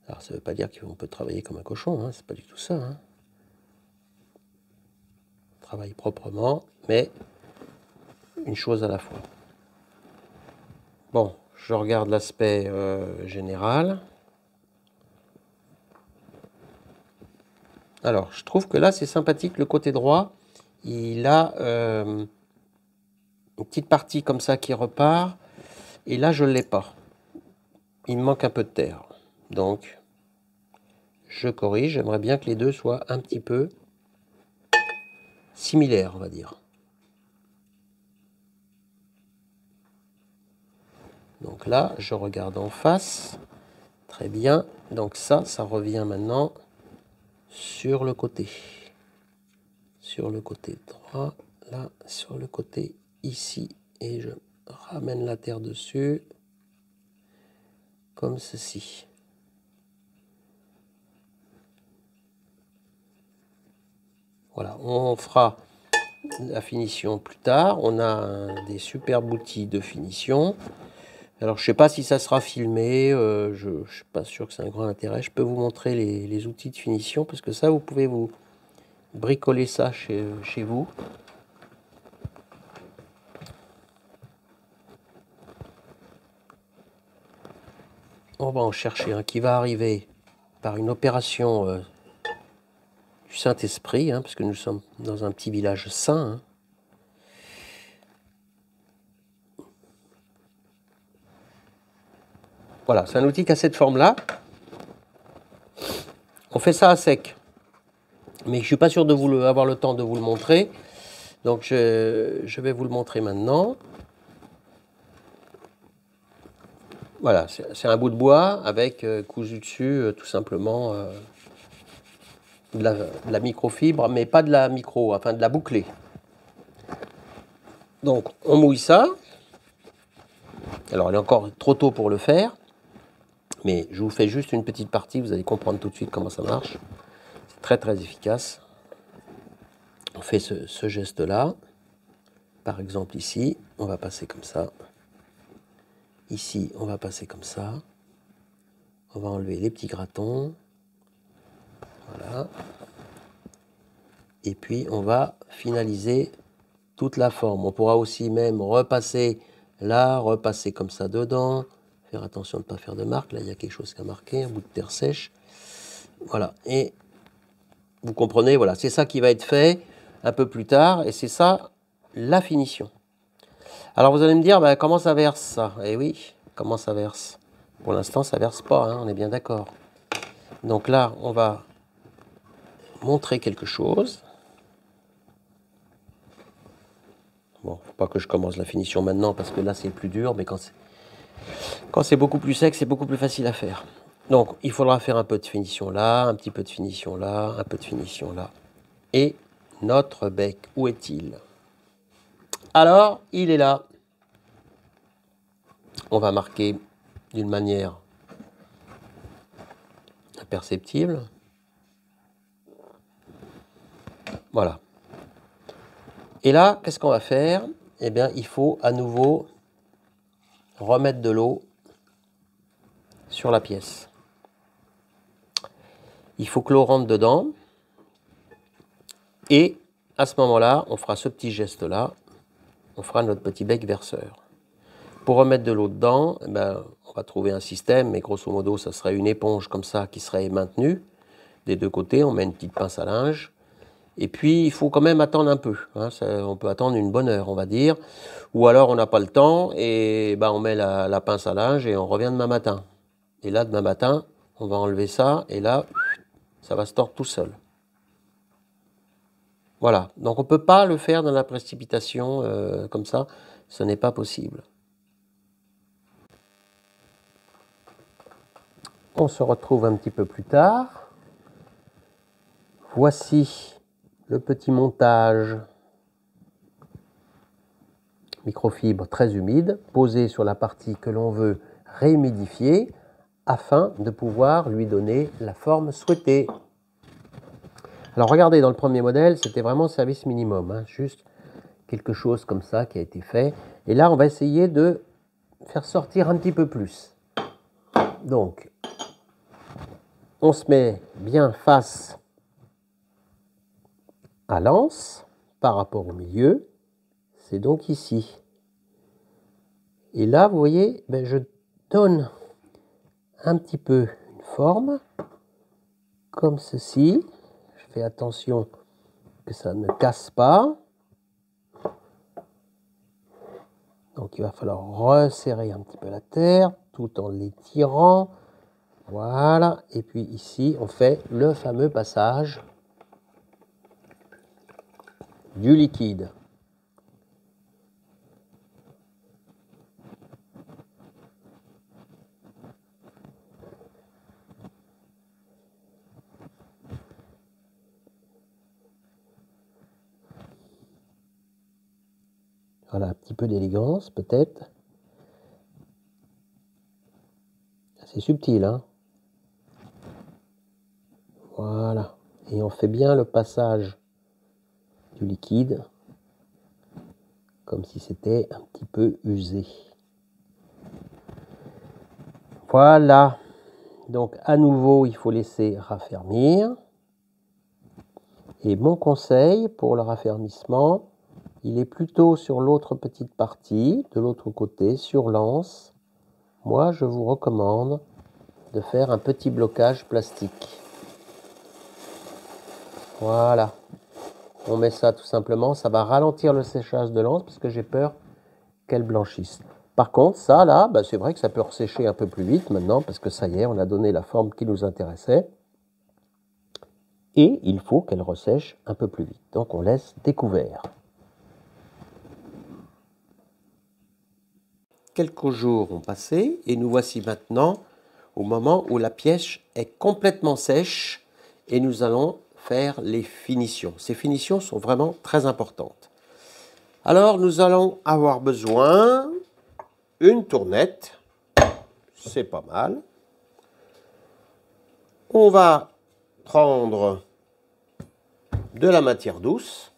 Alors ça ne veut pas dire qu'on peut travailler comme un cochon, hein, c'est pas du tout ça, hein. On travaille proprement, mais une chose à la fois. Bon, je regarde l'aspect général. Alors, je trouve que là, c'est sympathique. Le côté droit, il a une petite partie comme ça qui repart. Et là, je ne l'ai pas. Il me manque un peu de terre. Donc, je corrige. J'aimerais bien que les deux soient un petit peu similaires, on va dire. Donc là, je regarde en face. Très bien. Donc ça revient maintenant sur le côté. Sur le côté droit, là, sur le côté ici. Et je ramène la terre dessus. Comme ceci. Voilà, on fera la finition plus tard. On a des superbes outils de finition. Alors, je ne sais pas si ça sera filmé. Je ne suis pas sûr que c'est un grand intérêt. Je peux vous montrer les outils de finition parce que ça, vous pouvez vous bricoler ça chez vous. On va en chercher un qui va arriver par une opération du Saint-Esprit, hein, parce que nous sommes dans un petit village saint, hein. Voilà, c'est un outil qui a cette forme-là. On fait ça à sec. Mais je ne suis pas sûr de avoir le temps de vous le montrer. Donc je vais vous le montrer maintenant. Voilà, c'est un bout de bois avec cousu dessus tout simplement de la microfibre, mais pas de la micro, enfin de la bouclée. Donc on mouille ça. Alors il est encore trop tôt pour le faire, mais je vous fais juste une petite partie, vous allez comprendre tout de suite comment ça marche. C'est très très efficace. On fait ce geste-là. Par exemple ici, on va passer comme ça. Ici, on va passer comme ça. On va enlever les petits gratons. Voilà. Et puis, on va finaliser toute la forme. On pourra aussi même repasser Là, repasser comme ça dedans. Faire attention de ne pas faire de marque. Là, il y a quelque chose qui a marqué, un bout de terre sèche. Voilà. Et vous comprenez, voilà, c'est ça qui va être fait un peu plus tard. Et c'est ça, la finition. Alors, vous allez me dire, bah, comment ça verse ça? Eh oui, comment ça verse? Pour l'instant, ça verse pas, hein, on est bien d'accord. Donc là, on va montrer quelque chose. Bon, faut pas que je commence la finition maintenant parce que là c'est plus dur, mais quand c'est beaucoup plus sec, c'est beaucoup plus facile à faire. Donc il faudra faire un peu de finition là, un petit peu de finition là, un peu de finition là. Et notre bec, où est-il? Alors, il est là. On va marquer d'une manière imperceptible. Voilà. Et là, qu'est-ce qu'on va faire? Eh bien, il faut à nouveau remettre de l'eau sur la pièce. Il faut que l'eau rentre dedans. Et à ce moment-là, on fera ce petit geste-là. On fera notre petit bec verseur. Pour remettre de l'eau dedans, eh ben, on va trouver un système, mais grosso modo, ça serait une éponge comme ça qui serait maintenue des deux côtés. On met une petite pince à linge. Et puis, il faut quand même attendre un peu. Hein, on peut attendre une bonne heure, on va dire. Ou alors, on n'a pas le temps et ben, on met la pince à linge et on revient demain matin. Et là, demain matin, on va enlever ça et là, ça va se tordre tout seul. Voilà. Donc, on ne peut pas le faire dans la précipitation comme ça. Ce n'est pas possible. On se retrouve un petit peu plus tard. Voici le petit montage microfibre très humide posé sur la partie que l'on veut réhumidifier afin de pouvoir lui donner la forme souhaitée. Alors regardez, dans le premier modèle, c'était vraiment service minimum, hein, juste quelque chose comme ça qui a été fait. Et là, on va essayer de faire sortir un petit peu plus. Donc, on se met bien face à l'anse par rapport au milieu. C'est donc ici. Et là, vous voyez, ben, je donne un petit peu une forme, comme ceci. Je fais attention que ça ne casse pas. Donc il va falloir resserrer un petit peu la terre, tout en l'étirant. Voilà. Et puis ici, on fait le fameux passage du liquide. Voilà, un petit peu d'élégance peut-être. C'est subtil, hein? Voilà. Et on fait bien le passage du liquide, comme si c'était un petit peu usé. Voilà. Donc à nouveau, il faut laisser raffermir. Et mon conseil pour le raffermissement, il est plutôt sur l'autre petite partie, de l'autre côté, sur l'anse. Moi, je vous recommande de faire un petit blocage plastique. Voilà. On met ça tout simplement, ça va ralentir le séchage de l'anse parce que j'ai peur qu'elle blanchisse. Par contre, ça là, bah, c'est vrai que ça peut ressécher un peu plus vite maintenant parce que ça y est, on a donné la forme qui nous intéressait. Et il faut qu'elle ressèche un peu plus vite. Donc on laisse découvert. Quelques jours ont passé et nous voici maintenant au moment où la pièce est complètement sèche et nous allons faire les finitions. Ces finitions sont vraiment très importantes. Alors nous allons avoir besoin d'une tournette, c'est pas mal. On va prendre de la matière douce.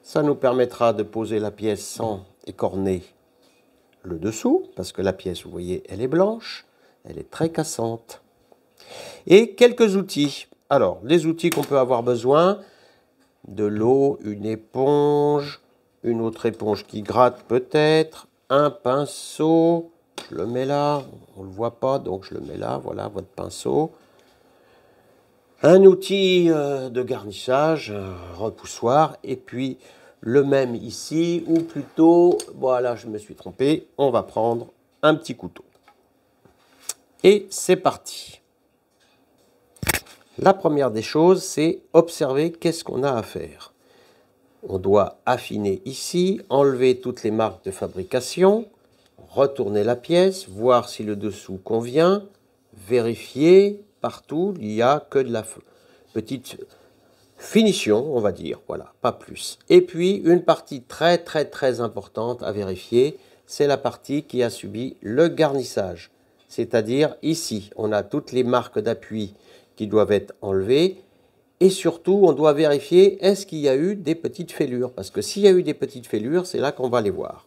Ça nous permettra de poser la pièce sans écorner le dessous, parce que la pièce, vous voyez, elle est blanche, elle est très cassante. Et quelques outils. Alors, les outils qu'on peut avoir besoin, de l'eau, une éponge, une autre éponge qui gratte peut-être, un pinceau. Je le mets là, on ne le voit pas, donc je le mets là. Voilà votre pinceau. Un outil de garnissage, un repoussoir, et puis le même ici, ou plutôt, voilà, je me suis trompé, on va prendre un petit couteau. Et c'est parti. La première des choses, c'est observer qu'est-ce qu'on a à faire. On doit affiner ici, enlever toutes les marques de fabrication, retourner la pièce, voir si le dessous convient, vérifier partout, il n'y a que de la petite finition, on va dire, voilà, pas plus. Et puis, une partie très très très importante à vérifier, c'est la partie qui a subi le garnissage. C'est-à-dire, ici, on a toutes les marques d'appui qui doivent être enlevées. Et surtout, on doit vérifier, est-ce qu'il y a eu des petites fêlures? Parce que s'il y a eu des petites fêlures, c'est là qu'on va les voir.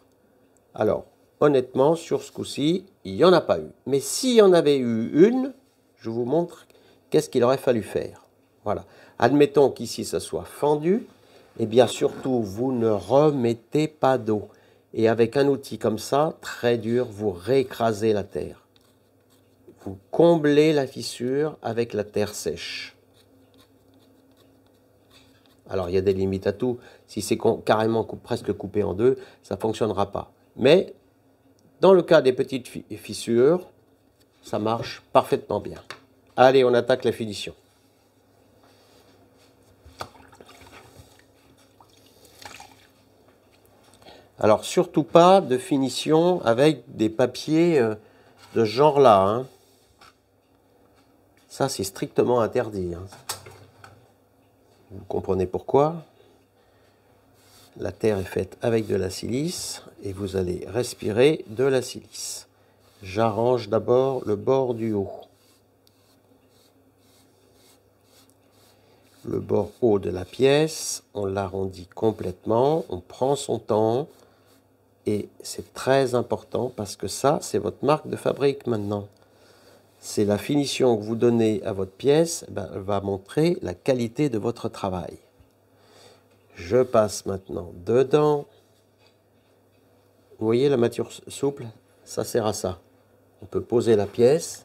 Alors, honnêtement, sur ce coup-ci, il n'y en a pas eu. Mais s'il y en avait eu une, je vous montre qu'est-ce qu'il aurait fallu faire. Voilà. Admettons qu'ici, ça soit fendu. Eh bien, surtout, vous ne remettez pas d'eau. Et avec un outil comme ça, très dur, vous réécrasez la terre. Vous comblez la fissure avec la terre sèche. Alors, il y a des limites à tout. Si c'est carrément presque coupé en deux, ça ne fonctionnera pas. Mais, dans le cas des petites fissures, ça marche parfaitement bien. Allez, on attaque la finition. Alors, surtout pas de finition avec des papiers de ce genre-là. Hein. Ça, c'est strictement interdit. Hein. Vous comprenez pourquoi? La terre est faite avec de la silice et vous allez respirer de la silice. J'arrange d'abord le bord du haut. Le bord haut de la pièce, on l'arrondit complètement, on prend son temps et c'est très important parce que ça, c'est votre marque de fabrique maintenant. C'est la finition que vous donnez à votre pièce, elle va montrer la qualité de votre travail. Je passe maintenant dedans. Vous voyez la matière souple? Ça sert à ça. On peut poser la pièce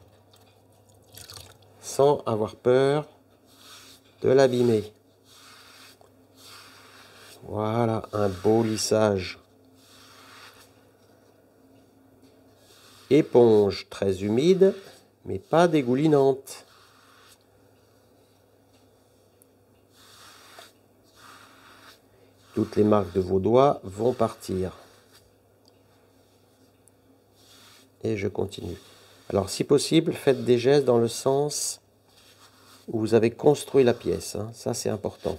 sans avoir peur de l'abîmer. Voilà, un beau lissage. Éponge très humide, mais pas dégoulinante. Toutes les marques de vos doigts vont partir. Et je continue. Alors, si possible, faites des gestes dans le sens où vous avez construit la pièce. Hein. Ça, c'est important.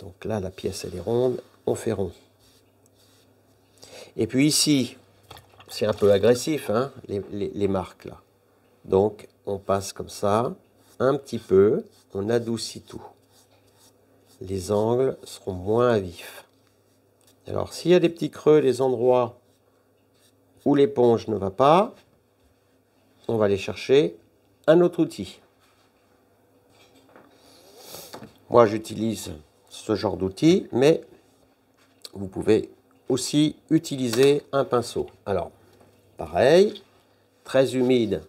Donc là, la pièce, elle est ronde. On fait rond. Et puis ici, c'est un peu agressif, hein, les marques là. Donc, on passe comme ça, un petit peu, on adoucit tout. Les angles seront moins vifs. Alors, s'il y a des petits creux, des endroits où l'éponge ne va pas, on va aller chercher un autre outil. Moi, j'utilise ce genre d'outil, mais vous pouvez aussi utiliser un pinceau. Alors, pareil, très humide,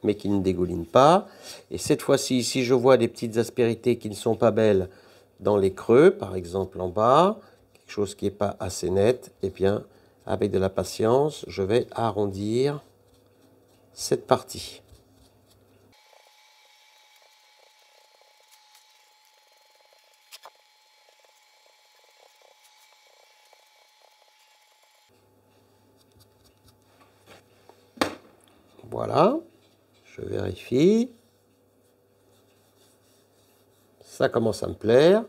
mais qui ne dégouline pas. Et cette fois-ci, si je vois des petites aspérités qui ne sont pas belles dans les creux, par exemple en bas, quelque chose qui n'est pas assez net, eh bien, avec de la patience, je vais arrondir cette partie. Voilà, je vérifie. Ça commence à me plaire.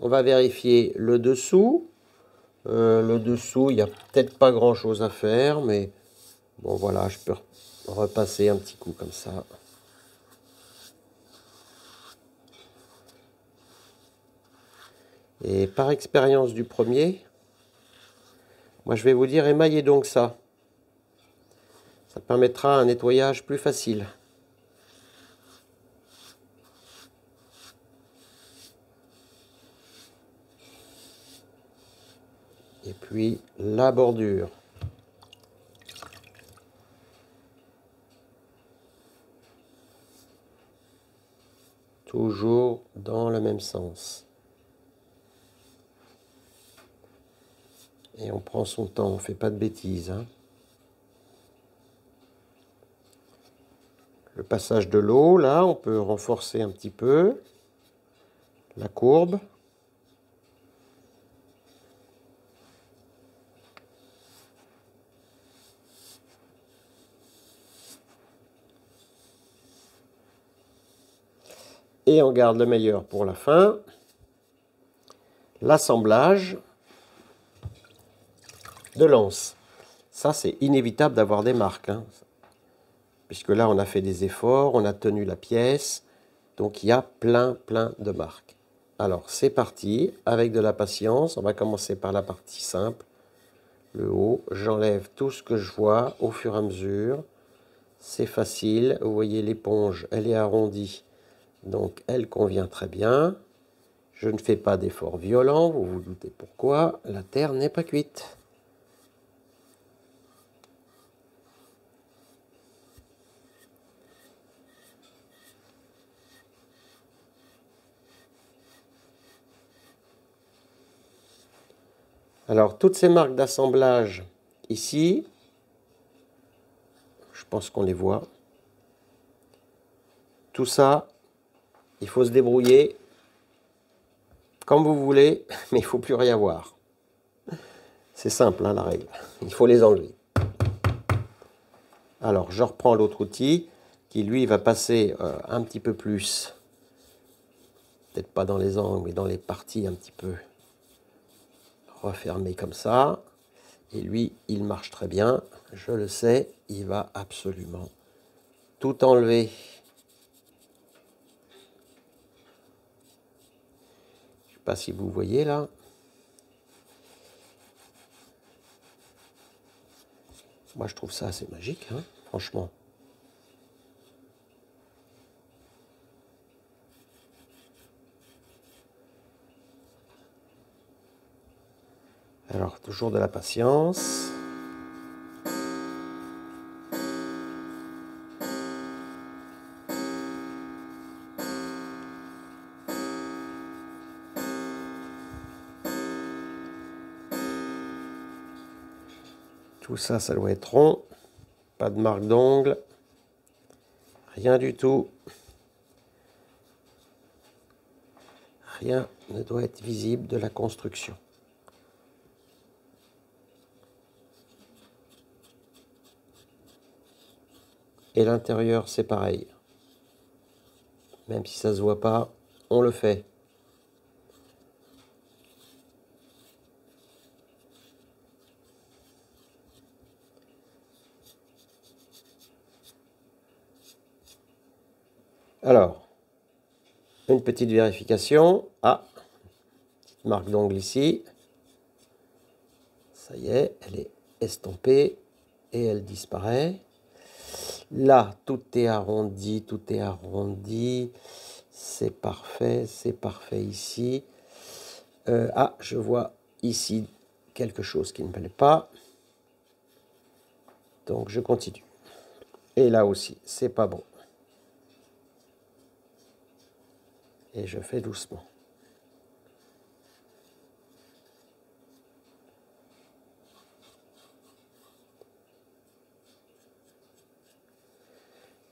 On va vérifier le dessous. Le dessous, il n'y a peut-être pas grand-chose à faire, mais bon, voilà, je peux repasser un petit coup comme ça. Et par expérience du premier, moi je vais vous dire, émaillez donc ça. Ça permettra un nettoyage plus facile. puis la bordure. Toujours dans le même sens. Et on prend son temps, on ne fait pas de bêtises, hein. Le passage de l'eau, là, on peut renforcer un petit peu la courbe. Et on garde le meilleur pour la fin. L'assemblage de l'anse. Ça, c'est inévitable d'avoir des marques, hein, puisque là, on a fait des efforts, on a tenu la pièce. Donc, il y a plein de marques. Alors, c'est parti, avec de la patience. On va commencer par la partie simple, le haut. J'enlève tout ce que je vois au fur et à mesure. C'est facile. Vous voyez, l'éponge, elle est arrondie. Donc, elle convient très bien. Je ne fais pas d'effort violent. Vous vous doutez pourquoi. La terre n'est pas cuite. Alors, toutes ces marques d'assemblage ici, je pense qu'on les voit. Tout ça, il faut se débrouiller comme vous voulez, mais il ne faut plus rien voir. C'est simple, hein, la règle. Il faut les enlever. Alors, je reprends l'autre outil qui, lui, va passer un petit peu plus, peut-être pas dans les angles, mais dans les parties un petit peu refermées comme ça. Et lui, il marche très bien. Je le sais, il va absolument tout enlever. Je ne sais pas si vous voyez là. Moi, je trouve ça assez magique, hein, franchement. Alors, toujours de la patience. Tout ça, ça doit être rond. Pas de marque d'ongle. Rien du tout. Rien ne doit être visible de la construction. Et l'intérieur, c'est pareil. Même si ça ne se voit pas, on le fait. Alors, une petite vérification. Ah, petite marque d'ongle ici. Ça y est, elle est estompée et elle disparaît. Là, tout est arrondi, tout est arrondi. C'est parfait ici. Ah, je vois ici quelque chose qui ne me plaît pas. Donc, je continue. Et là aussi, c'est pas bon. Et je fais doucement.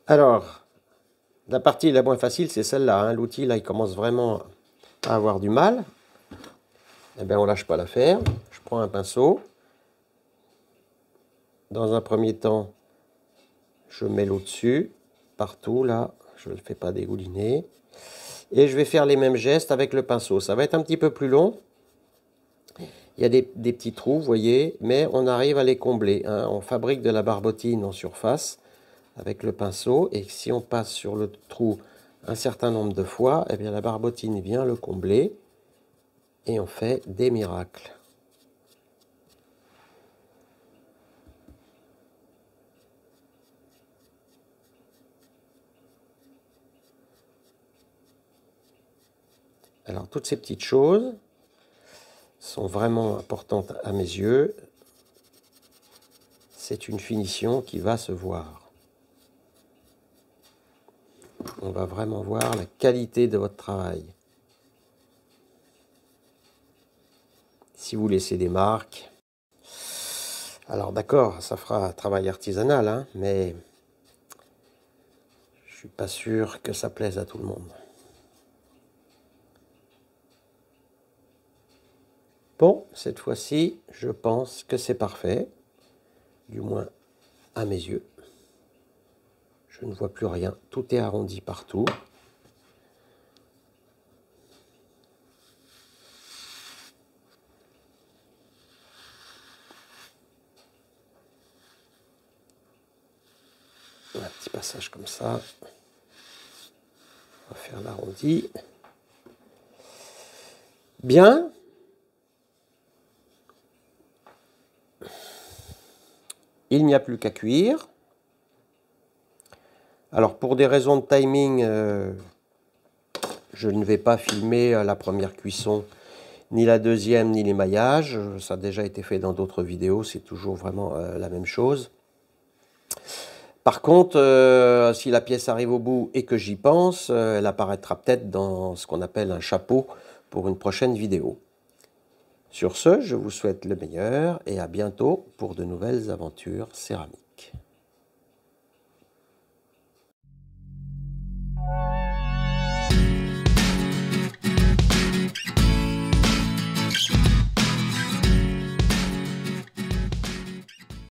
Alors, la partie la moins facile, c'est celle-là, hein. L'outil, là, il commence vraiment à avoir du mal. Eh bien, on lâche pas l'affaire. Je prends un pinceau. Dans un premier temps, je mets l'eau dessus, partout, là. Je ne le fais pas dégouliner. Et je vais faire les mêmes gestes avec le pinceau. Ça va être un petit peu plus long. Il y a des petits trous, vous voyez, mais on arrive à les combler, hein. On fabrique de la barbotine en surface avec le pinceau, et si on passe sur le trou un certain nombre de fois, eh bien la barbotine vient le combler, et on fait des miracles. Alors toutes ces petites choses sont vraiment importantes à mes yeux. C'est une finition qui va se voir. On va vraiment voir la qualité de votre travail. Si vous laissez des marques, alors d'accord, ça fera travail artisanal, hein, mais je suis pas sûr que ça plaise à tout le monde. Bon, cette fois-ci, je pense que c'est parfait, du moins à mes yeux. Je ne vois plus rien, tout est arrondi partout. Un petit passage comme ça. On va faire l'arrondi. Bien. Il n'y a plus qu'à cuire. Alors pour des raisons de timing, je ne vais pas filmer la première cuisson, ni la deuxième, ni l'émaillage. Ça a déjà été fait dans d'autres vidéos, c'est toujours vraiment la même chose. Par contre, si la pièce arrive au bout et que j'y pense, elle apparaîtra peut-être dans ce qu'on appelle un chapeau pour une prochaine vidéo. Sur ce, je vous souhaite le meilleur et à bientôt pour de nouvelles aventures céramiques.